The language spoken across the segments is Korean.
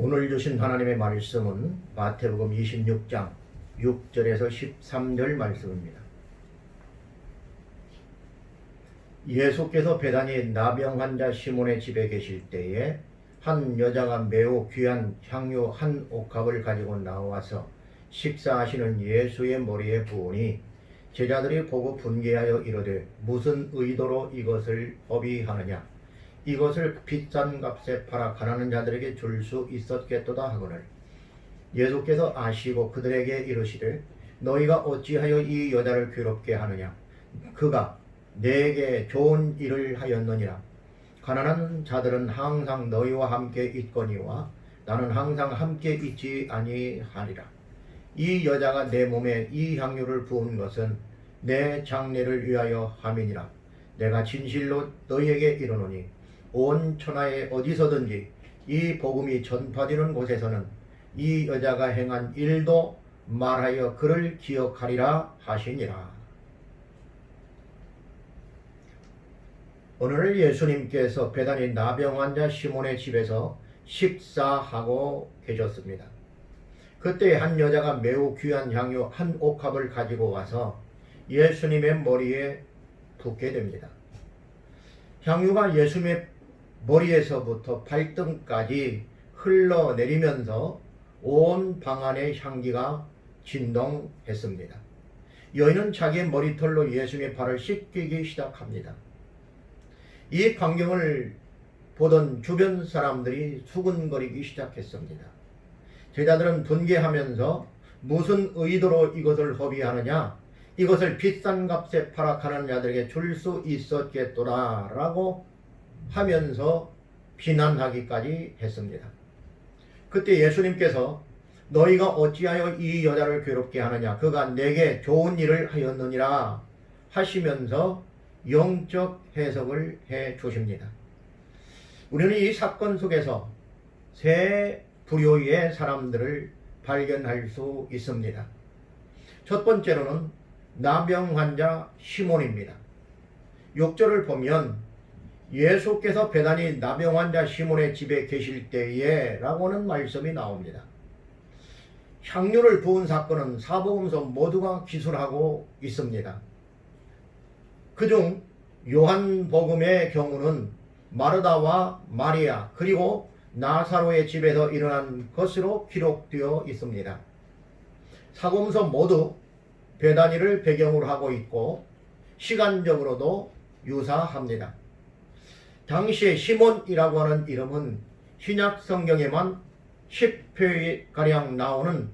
오늘 주신 하나님의 말씀은 마태복음 26장 6절에서 13절 말씀입니다. 예수께서 베다니 나병 환자 시몬의 집에 계실 때에 한 여자가 매우 귀한 향유 한 옥합을 가지고 나와서 식사하시는 예수의 머리에 부으니 제자들이 보고 분개하여 이르되 무슨 의도로 이것을 허비하느냐, 이것을 비싼 값에 팔아 가난한 자들에게 줄 수 있었겠도다 하거늘 예수께서 아시고 그들에게 이르시되 너희가 어찌하여 이 여자를 괴롭게 하느냐, 그가 내게 좋은 일을 하였느니라. 가난한 자들은 항상 너희와 함께 있거니와 나는 항상 함께 있지 아니하리라. 이 여자가 내 몸에 이 향유를 부은 것은 내 장례를 위하여 함이니라. 내가 진실로 너희에게 이르노니 온 천하에 어디서든지 이 복음이 전파되는 곳에서는 이 여자가 행한 일도 말하여 그를 기억하리라 하시니라. 오늘 예수님께서 베다니 나병 환자 시몬의 집에서 식사하고 계셨습니다. 그때 한 여자가 매우 귀한 향유 한 옥합을 가지고 와서 예수님의 머리에 붓게 됩니다. 향유가 예수님의 머리에서부터 발등까지 흘러내리면서 온 방 안의 향기가 진동했습니다. 여인은 자기의 머리털로 예수님의 발을 씻기기 시작합니다. 이 광경을 보던 주변 사람들이 수군거리기 시작했습니다. 제자들은 분개하면서 무슨 의도로 이것을 허비하느냐, 이것을 비싼 값에 팔아 가난한 자들에게 줄 수 있었겠도다 라고 하면서 비난하기까지 했습니다. 그때 예수님께서 너희가 어찌하여 이 여자를 괴롭게 하느냐, 그가 내게 좋은 일을 하였느니라 하시면서 영적 해석을 해 주십니다. 우리는 이 사건 속에서 세 부류의 사람들을 발견할 수 있습니다. 첫 번째로는 나병 환자 시몬입니다. 6절을 보면 예수께서 베다니 나병 환자 시몬의 집에 계실 때에 라고는 말씀이 나옵니다. 향유를 부은 사건은 사복음서 모두가 기술하고 있습니다. 그중 요한복음의 경우는 마르다와 마리아 그리고 나사로의 집에서 일어난 것으로 기록되어 있습니다. 사복음서 모두 베다니를 배경으로 하고 있고 시간적으로도 유사합니다. 당시에 시몬이라고 하는 이름은 신약 성경에만 10회가량 나오는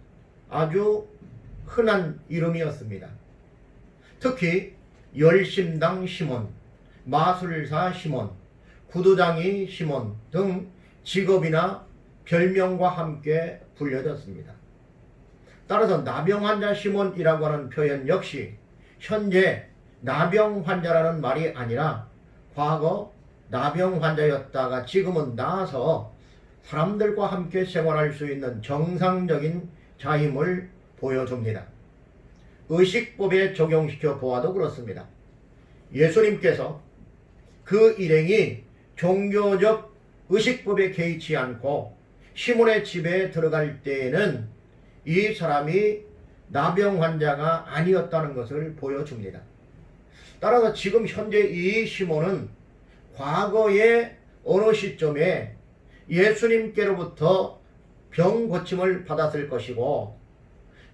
아주 흔한 이름이었습니다. 특히 열심당 시몬, 마술사 시몬, 구두장이 시몬 등 직업이나 별명과 함께 불려졌습니다. 따라서 나병 환자 시몬이라고 하는 표현 역시 현재 나병 환자라는 말이 아니라 과거 나병 환자였다가 지금은 나아서 사람들과 함께 생활할 수 있는 정상적인 자임을 보여줍니다. 의식법에 적용시켜 보아도 그렇습니다. 예수님께서 그 일행이 종교적 의식법에 개의치 않고 시몬의 집에 들어갈 때에는 이 사람이 나병 환자가 아니었다는 것을 보여줍니다. 따라서 지금 현재 이 시몬은 과거의 어느 시점에 예수님께로부터 병 고침을 받았을 것이고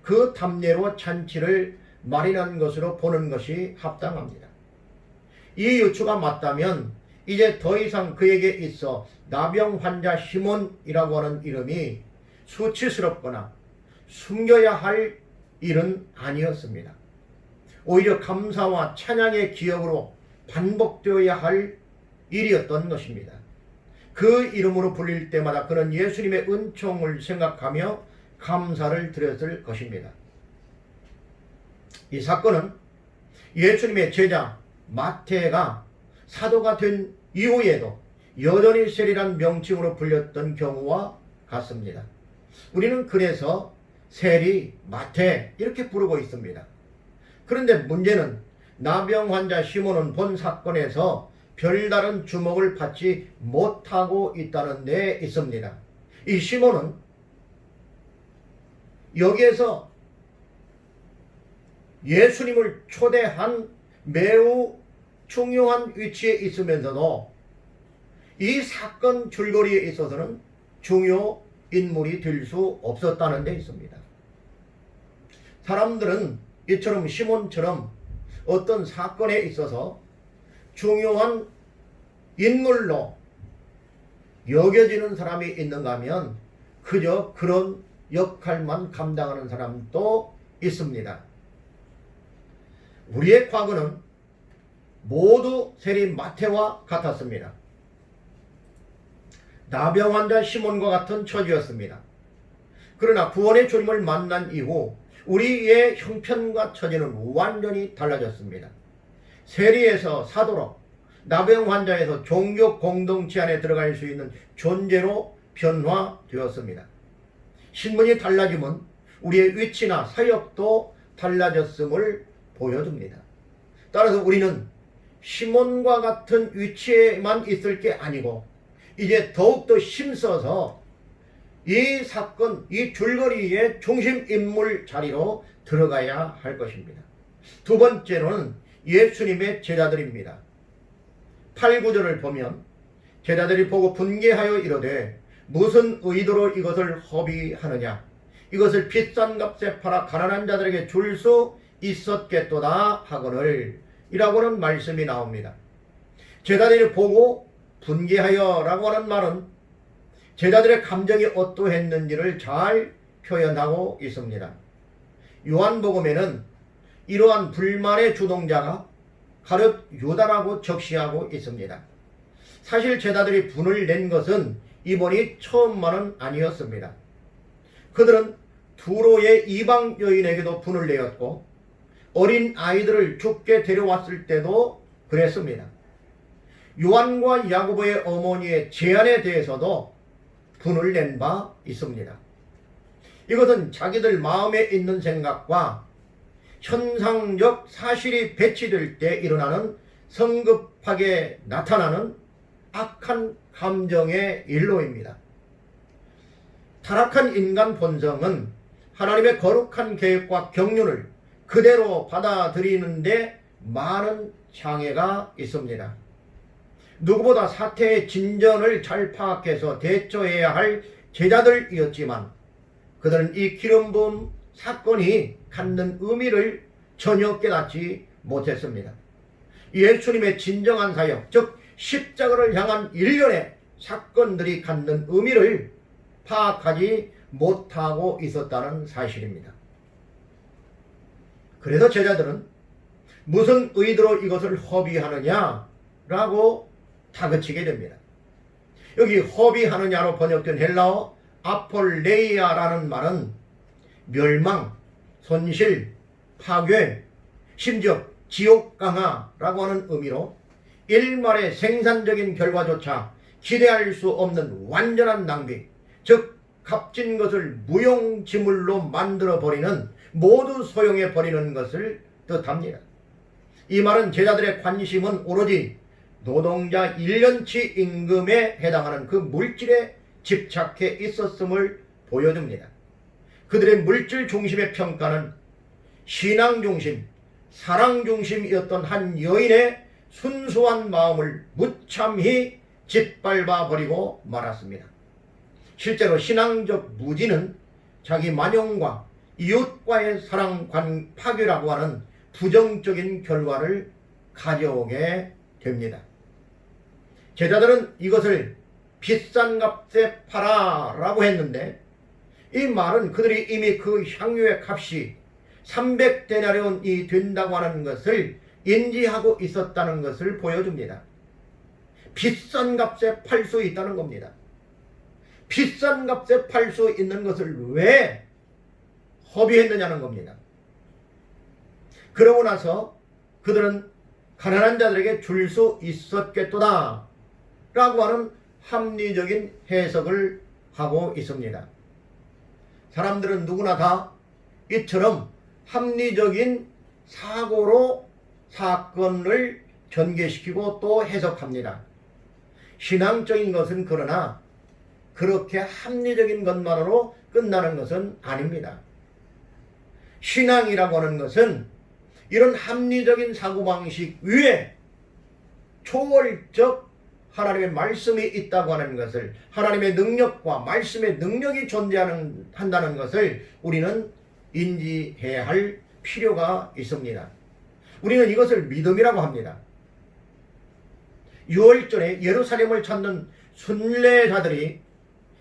그 탐례로 잔치를 마련한 것으로 보는 것이 합당합니다. 이 유추가 맞다면 이제 더 이상 그에게 있어 나병 환자 시몬이라고 하는 이름이 수치스럽거나 숨겨야 할 일은 아니었습니다. 오히려 감사와 찬양의 기억으로 반복되어야 할 일이었던 것입니다. 그 이름으로 불릴 때마다 그는 예수님의 은총을 생각하며 감사를 드렸을 것입니다. 이 사건은 예수님의 제자 마태가 사도가 된 이후에도 여전히 세리란 명칭으로 불렸던 경우와 같습니다. 우리는 그래서 세리, 마태 이렇게 부르고 있습니다. 그런데 문제는 나병 환자 시몬은 본 사건에서 별다른 주목을 받지 못하고 있다는 데 있습니다. 이 시몬은 여기에서 예수님을 초대한 매우 중요한 위치에 있으면서도 이 사건 줄거리에 있어서는 중요 인물이 될 수 없었다는 데 있습니다. 사람들은 이처럼 시몬처럼 어떤 사건에 있어서 중요한 인물로 여겨지는 사람이 있는가 하면 그저 그런 역할만 감당하는 사람도 있습니다. 우리의 과거는 모두 세리 마태와 같았습니다. 나병 환자 시몬과 같은 처지였습니다. 그러나 구원의 주님을 만난 이후 우리의 형편과 처지는 완전히 달라졌습니다. 세리에서 사도로, 나병 환자에서 종교 공동체 안에 들어갈 수 있는 존재로 변화되었습니다. 신분이 달라지면 우리의 위치나 사역도 달라졌음을 보여줍니다. 따라서 우리는 시몬과 같은 위치에만 있을 게 아니고 이제 더욱더 힘써서 이 사건, 이 줄거리의 중심인물 자리로 들어가야 할 것입니다. 두 번째로는 예수님의 제자들입니다. 8, 9절을 보면 제자들이 보고 분개하여 이르되 무슨 의도로 이것을 허비하느냐, 이것을 비싼 값에 팔아 가난한 자들에게 줄 수 있었겠도다 하거늘 이라고는 말씀이 나옵니다. 제자들이 보고 분개하여 라고 하는 말은 제자들의 감정이 어떠했는지를 잘 표현하고 있습니다. 요한복음에는 이러한 불만의 주동자가 가룟 유다라고 적시하고 있습니다. 사실 제자들이 분을 낸 것은 이번이 처음만은 아니었습니다. 그들은 두로의 이방 여인에게도 분을 내었고 어린 아이들을 죽게 데려왔을 때도 그랬습니다. 요한과 야고보의 어머니의 제안에 대해서도 분을 낸 바 있습니다. 이것은 자기들 마음에 있는 생각과 현상적 사실이 배치될 때 일어나는 성급하게 나타나는 악한 감정의 일로입니다. 타락한 인간 본성은 하나님의 거룩한 계획과 경륜을 그대로 받아들이는데 많은 장애가 있습니다. 누구보다 사태의 진전을 잘 파악해서 대처해야 할 제자들이었지만 그들은 이 기름 부음 사건이 갖는 의미를 전혀 깨닫지 못했습니다. 예수님의 진정한 사역, 즉 십자가를 향한 일련의 사건들이 갖는 의미를 파악하지 못하고 있었다는 사실입니다. 그래서 제자들은 무슨 의도로 이것을 허비하느냐라고 다그치게 됩니다. 여기 허비하느냐로 번역된 헬라어 아폴레이아라는 말은 멸망, 손실, 파괴, 심지어 지옥 강화라고 하는 의미로 일말의 생산적인 결과조차 기대할 수 없는 완전한 낭비, 즉 값진 것을 무용지물로 만들어버리는, 모두 소용해버리는 것을 뜻합니다. 이 말은 제자들의 관심은 오로지 노동자 1년치 임금에 해당하는 그 물질에 집착해 있었음을 보여줍니다. 그들의 물질 중심의 평가는 신앙 중심, 사랑 중심이었던 한 여인의 순수한 마음을 무참히 짓밟아 버리고 말았습니다. 실제로 신앙적 무지는 자기 만용과 이웃과의 사랑 파괴라고 하는 부정적인 결과를 가져오게 됩니다. 제자들은 이것을 비싼 값에 팔아 라고 했는데 이 말은 그들이 이미 그 향유의 값이 300데나리온이 된다고 하는 것을 인지하고 있었다는 것을 보여줍니다. 비싼 값에 팔 수 있다는 겁니다. 비싼 값에 팔 수 있는 것을 왜 허비했느냐는 겁니다. 그러고 나서 그들은 가난한 자들에게 줄 수 있었겠도다 라고 하는 합리적인 해석을 하고 있습니다. 사람들은 누구나 다 이처럼 합리적인 사고로 사건을 전개시키고 또 해석합니다. 신앙적인 것은 그러나 그렇게 합리적인 것만으로 끝나는 것은 아닙니다. 신앙이라고 하는 것은 이런 합리적인 사고방식 위에 초월적 하나님의 말씀이 있다고 하는 것을, 하나님의 능력과 말씀의 능력이 존재한다는 것을 우리는 인지해야 할 필요가 있습니다. 우리는 이것을 믿음이라고 합니다. 유월절에 예루살렘을 찾는 순례자들이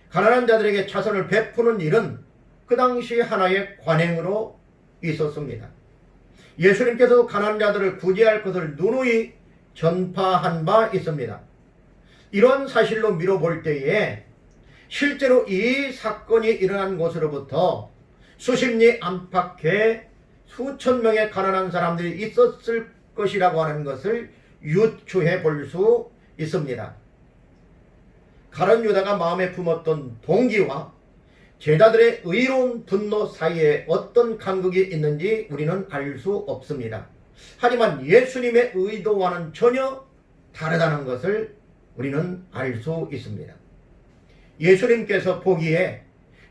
가난한 자들에게 차선을 베푸는 일은 그 당시 하나의 관행으로 있었습니다. 예수님께서도 가난한 자들을 구제할 것을 누누이 전파한 바 있습니다. 이런 사실로 미뤄볼 때에 실제로 이 사건이 일어난 곳으로부터 수십 리 안팎에 수천 명의 가난한 사람들이 있었을 것이라고 하는 것을 유추해 볼 수 있습니다. 가룟 유다가 마음에 품었던 동기와 제자들의 의로운 분노 사이에 어떤 간극이 있는지 우리는 알 수 없습니다. 하지만 예수님의 의도와는 전혀 다르다는 것을 우리는 알 수 있습니다. 예수님께서 보기에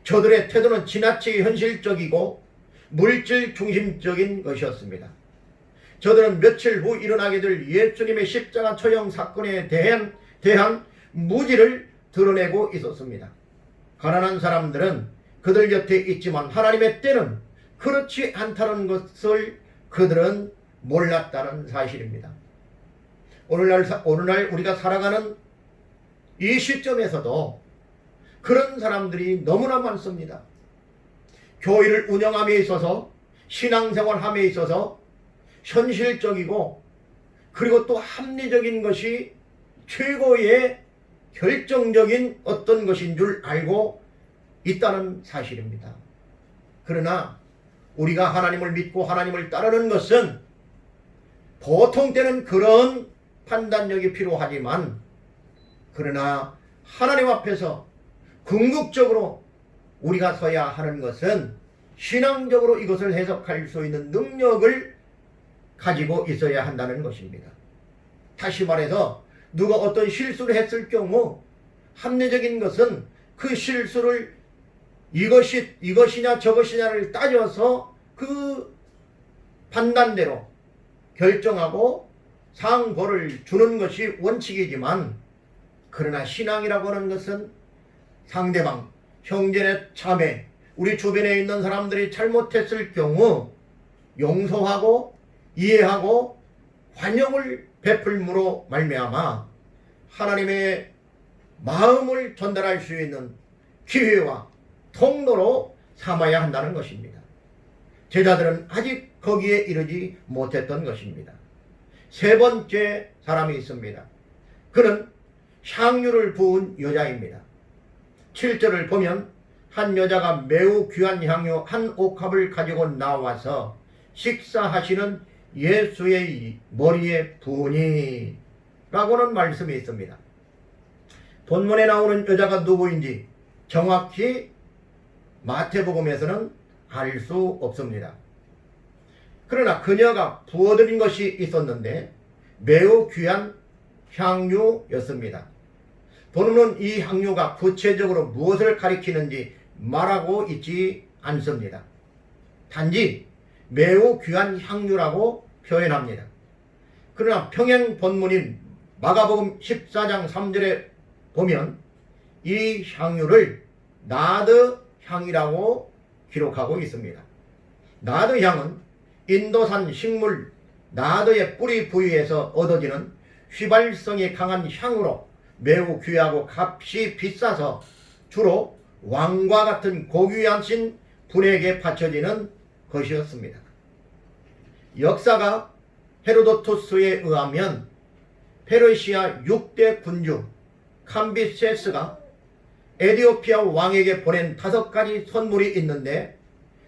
저들의 태도는 지나치게 현실적이고 물질 중심적인 것이었습니다. 저들은 며칠 후 일어나게 될 예수님의 십자가 처형 사건에 대한 무지를 드러내고 있었습니다. 가난한 사람들은 그들 곁에 있지만 하나님의 때는 그렇지 않다는 것을 그들은 몰랐다는 사실입니다. 오늘날 우리가 살아가는 이 시점에서도 그런 사람들이 너무나 많습니다. 교회를 운영함에 있어서, 신앙생활함에 있어서 현실적이고 그리고 또 합리적인 것이 최고의 결정적인 어떤 것인 줄 알고 있다는 사실입니다. 그러나 우리가 하나님을 믿고 하나님을 따르는 것은 보통 때는 그런 판단력이 필요하지만, 그러나 하나님 앞에서 궁극적으로 우리가 서야 하는 것은 신앙적으로 이것을 해석할 수 있는 능력을 가지고 있어야 한다는 것입니다. 다시 말해서 누가 어떤 실수를 했을 경우 합리적인 것은 그 실수를 이것이냐 저것이냐를 따져서 그 판단대로 결정하고 상벌을 주는 것이 원칙이지만, 그러나 신앙이라고 하는 것은 상대방, 형제나 자매, 우리 주변에 있는 사람들이 잘못했을 경우 용서하고 이해하고 관용을 베풀므로 말미암아 하나님의 마음을 전달할 수 있는 기회와 통로로 삼아야 한다는 것입니다. 제자들은 아직 거기에 이르지 못했던 것입니다. 세 번째 사람이 있습니다. 그는 향유를 부은 여자입니다. 7절을 보면 한 여자가 매우 귀한 향유 한 옥합을 가지고 나와서 식사하시는 예수의 머리에 부으니 라고는 말씀이 있습니다. 본문에 나오는 여자가 누구인지 정확히 마태복음에서는 알 수 없습니다. 그러나 그녀가 부어드린 것이 있었는데 매우 귀한 향유였습니다. 본문은 이 향유가 구체적으로 무엇을 가리키는지 말하고 있지 않습니다. 단지 매우 귀한 향유라고 표현합니다. 그러나 평행 본문인 마가복음 14장 3절에 보면 이 향유를 나드 향이라고 기록하고 있습니다. 나드 향은 인도산 식물 나드의 뿌리 부위에서 얻어지는 휘발성이 강한 향으로 매우 귀하고 값이 비싸서 주로 왕과 같은 고귀하신 분에게 바쳐지는 것이었습니다. 역사가 헤로도투스에 의하면 페르시아 6대 군주 캄비세스가 에티오피아 왕에게 보낸 5가지 선물이 있는데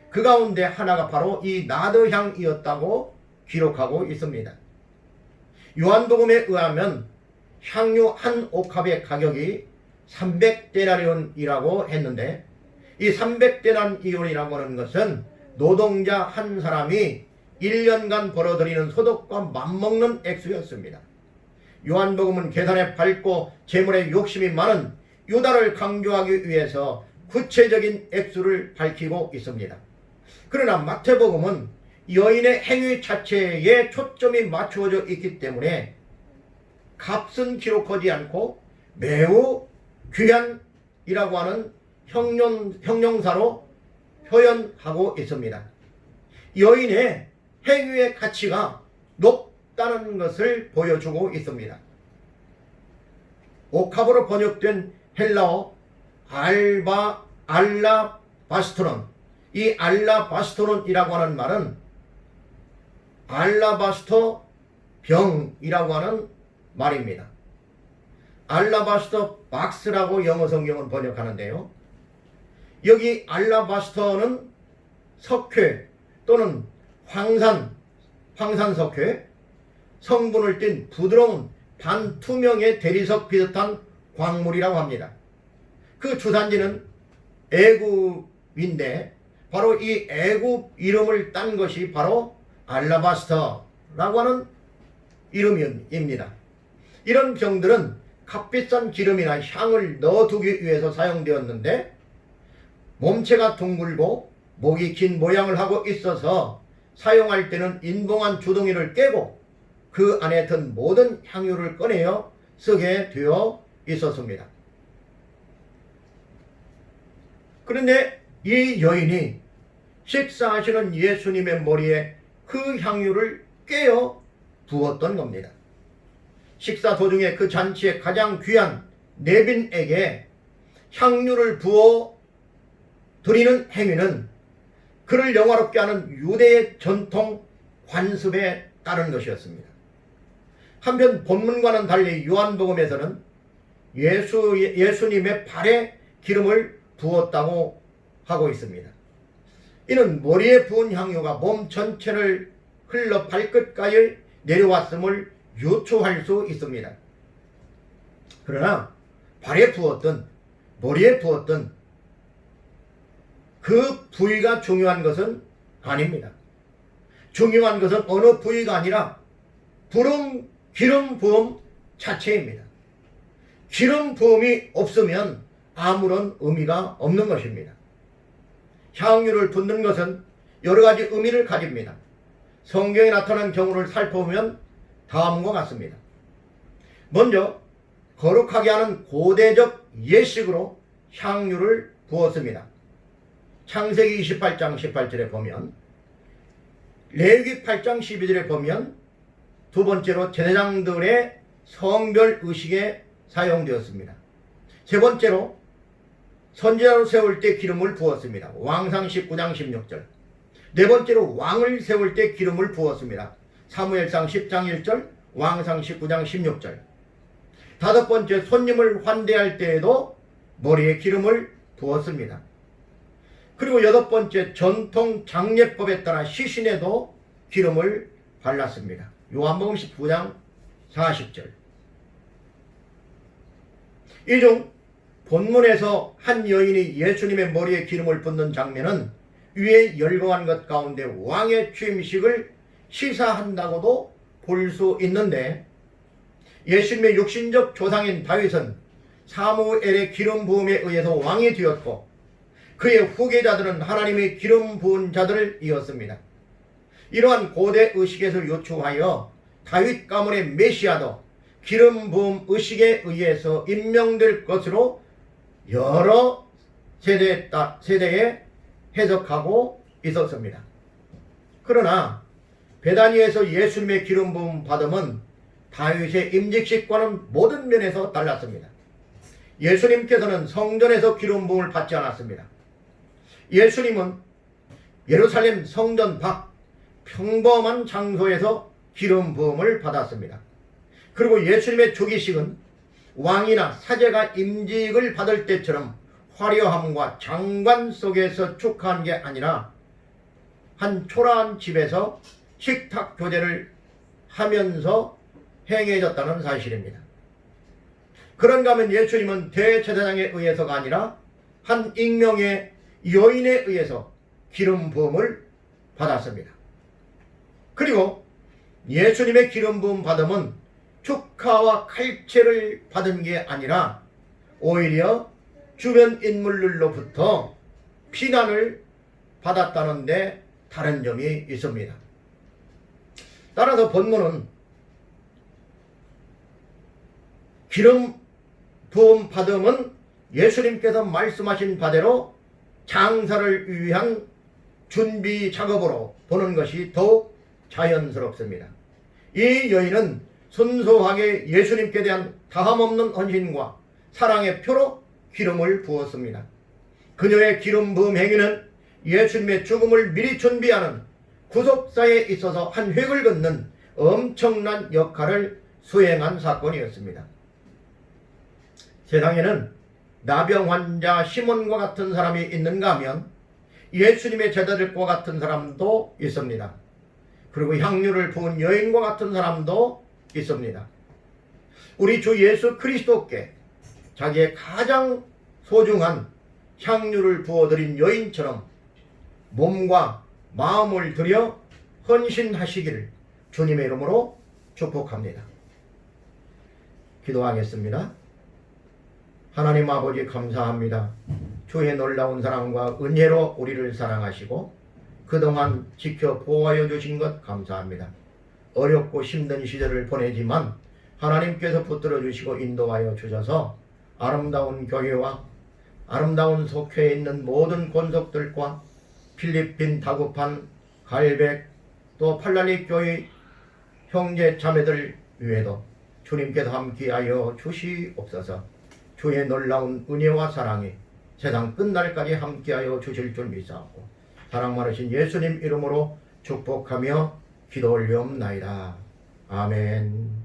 그 가운데 하나가 바로 이 나드향이었다고 기록하고 있습니다. 요한복음에 의하면 향유 한 옥합의 가격이 300데나리온이라고 했는데, 이 300데나리온이라고 하는 것은 노동자 한 사람이 1년간 벌어들이는 소득과 맞먹는 액수였습니다. 요한복음은 계산에 밝고 재물에 욕심이 많은 유다를 강조하기 위해서 구체적인 액수를 밝히고 있습니다. 그러나 마태복음은 여인의 행위 자체에 초점이 맞추어져 있기 때문에 값은 기록하지 않고 매우 귀한이라고 하는 형용사로 표현하고 있습니다. 여인의 행위의 가치가 높다는 것을 보여주고 있습니다. 옥합으로 번역된 헬라어 알라바스토론, 이 알라바스토론이라고 하는 말은 알라바스토 병이라고 하는 말입니다. 알라바스토 박스라고 영어 성경은 번역하는데요. 여기 알라바스토는 석회 또는 황산석회, 성분을 띤 부드러운 반투명의 대리석 비슷한 광물이라고 합니다. 그 주산지는 애굽인데 바로 이 애굽 이름을 딴 것이 바로 알라바스터라고 하는 이름입니다. 이런 병들은 값비싼 기름이나 향을 넣어두기 위해서 사용되었는데 몸체가 둥글고 목이 긴 모양을 하고 있어서 사용할 때는 인봉한 주둥이를 깨고 그 안에 든 모든 향유를 꺼내어 쓰게 되어 있었습니다. 그런데 이 여인이 식사하시는 예수님의 머리에 그 향유를 깨어 부었던 겁니다. 식사 도중에 그 잔치에 가장 귀한 내빈에게 향유를 부어 드리는 행위는 그를 영화롭게 하는 유대의 전통 관습에 따른 것이었습니다. 한편 본문과는 달리 요한복음에서는 예수님의 발에 기름을 부었다고 하고 있습니다. 이는 머리에 부은 향유가 몸 전체를 흘러 발끝까지 내려왔음을 유추할 수 있습니다. 그러나 발에 부었든 머리에 부었든 그 부위가 중요한 것은 아닙니다. 중요한 것은 어느 부위가 아니라 기름 부음 자체입니다. 기름 부음이 없으면 아무런 의미가 없는 것입니다. 향유를 붓는 것은 여러 가지 의미를 가집니다. 성경에 나타난 경우를 살펴보면 다음과 같습니다. 먼저 거룩하게 하는 고대적 예식으로 향유를 부었습니다. 창세기 28장 18절에 보면, 레위기 8장 12절에 보면 두 번째로 제사장들의 성별 의식에 사용되었습니다. 세 번째로 선지자로 세울 때 기름을 부었습니다. 왕상 19장 16절. 네 번째로 왕을 세울 때 기름을 부었습니다. 사무엘상 10장 1절, 왕상 19장 16절. 다섯 번째, 손님을 환대할 때에도 머리에 기름을 부었습니다. 그리고 여덟 번째, 전통 장례법에 따라 시신에도 기름을 발랐습니다. 요한복음 19장 40절. 이 중 본문에서 한 여인이 예수님의 머리에 기름을 붓는 장면은 위에 열거한 것 가운데 왕의 취임식을 시사한다고도 볼 수 있는데, 예수님의 육신적 조상인 다윗은 사무엘의 기름 부음에 의해서 왕이 되었고 그의 후계자들은 하나님의 기름 부은 자들을 이었습니다. 이러한 고대 의식에서 요추하여 다윗 가문의 메시아도 기름 부음 의식에 의해서 임명될 것으로 여러 세대에 해석하고 있었습니다. 그러나 베다니에서 예수님의 기름 부음 받음은 다윗의 임직식과는 모든 면에서 달랐습니다. 예수님께서는 성전에서 기름 부음을 받지 않았습니다. 예수님은 예루살렘 성전 밖 평범한 장소에서 기름 부음을 받았습니다. 그리고 예수님의 주기식은 왕이나 사제가 임직을 받을 때처럼 화려함과 장관 속에서 축하한 게 아니라 한 초라한 집에서 식탁 교제를 하면서 행해졌다는 사실입니다. 그런가 하면 예수님은 대제사장에 의해서가 아니라 한 익명의 여인에 의해서 기름 부음을 받았습니다. 그리고 예수님의 기름 부음 받음은 축하와 칼채를 받은 게 아니라 오히려 주변 인물들로부터 비난을 받았다는데 다른 점이 있습니다. 따라서 본문은 기름 부음 받음은 예수님께서 말씀하신 바대로 장사를 위한 준비 작업으로 보는 것이 더욱 자연스럽습니다. 이 여인은 순수하게 예수님께 대한 다함없는 헌신과 사랑의 표로 기름을 부었습니다. 그녀의 기름 부음 행위는 예수님의 죽음을 미리 준비하는 구속사에 있어서 한 획을 긋는 엄청난 역할을 수행한 사건이었습니다. 세상에는 나병 환자 시몬과 같은 사람이 있는가 하면 예수님의 제자들과 같은 사람도 있습니다. 그리고 향유를 부은 여인과 같은 사람도 있습니다. 우리 주 예수 그리스도께 자기의 가장 소중한 향유를 부어드린 여인처럼 몸과 마음을 들여 헌신하시기를 주님의 이름으로 축복합니다. 기도하겠습니다. 하나님 아버지 감사합니다. 주의 놀라운 사랑과 은혜로 우리를 사랑하시고 그동안 지켜 보호하여 주신 것 감사합니다. 어렵고 힘든 시절을 보내지만 하나님께서 붙들어 주시고 인도하여 주셔서 아름다운 교회와 아름다운 속회에 있는 모든 권속들과 필리핀 다구판 갈백 또 팔라리 교회 형제 자매들 위에도 주님께서 함께하여 주시옵소서. 주의 놀라운 은혜와 사랑이 세상 끝날까지 함께하여 주실 줄 믿사옵고 사랑 많으신 예수님 이름으로 축복하며 기도 올리옵나이다. 아멘.